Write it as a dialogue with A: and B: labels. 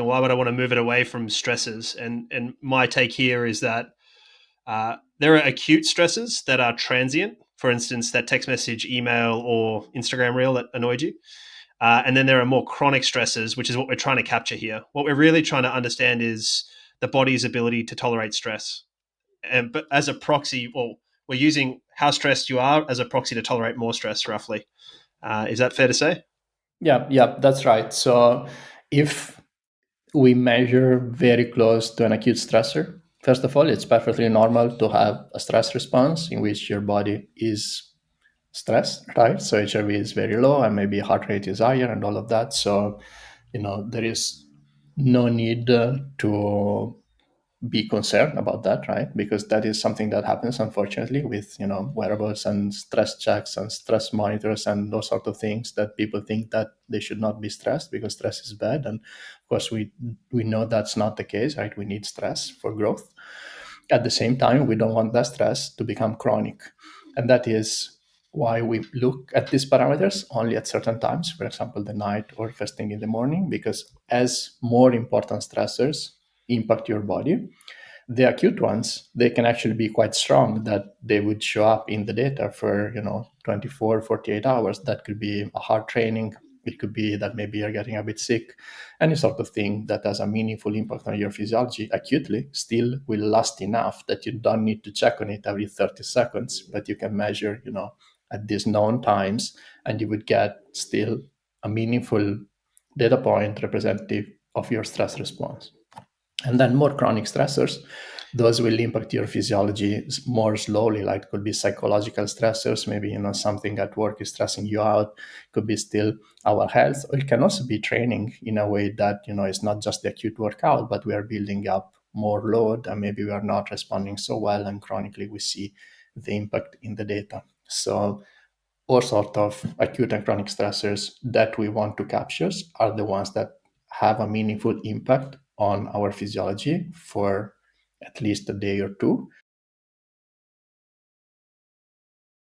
A: why would I want to move it away from stresses? And my take here is that there are acute stresses that are transient. For instance, that text message, email, or Instagram reel that annoyed you. And then there are more chronic stresses, which is what we're trying to capture here. What we're really trying to understand is the body's ability to tolerate stress. And but as a proxy, well, we're using how stressed you are as a proxy to tolerate more stress, roughly. Is that fair to say?
B: Yeah, yeah, that's right. So if we measure very close to an acute stressor, first of all, it's perfectly normal to have a stress response in which your body is stressed, right? So HRV is very low and maybe heart rate is higher and all of that. So, there is no need to be concerned about that, right? Because that is something that happens, unfortunately, with wearables and stress checks and stress monitors and those sort of things, that people think that they should not be stressed because stress is bad. And of course, we know that's not the case, right? We need stress for growth. At the same time, we don't want that stress to become chronic, and that is why we look at these parameters only at certain times, for example, the night or first thing in the morning, because as more important stressors impact your body, the acute ones, they can actually be quite strong, that they would show up in the data for 24, 48 hours. That could be a hard training, it could be that maybe you're getting a bit sick. Any sort of thing that has a meaningful impact on your physiology acutely still will last enough that you don't need to check on it every 30 seconds, but you can measure at these known times, and you would get still a meaningful data point representative of your stress response. And then more chronic stressors, those will impact your physiology more slowly. Like, could be psychological stressors, maybe something at work is stressing you out, could be still our health, or it can also be training in a way that it's not just the acute workout, but we are building up more load and maybe we are not responding so well, and chronically we see the impact in the data. So all sort of acute and chronic stressors that we want to capture are the ones that have a meaningful impact on our physiology for at least a day or two.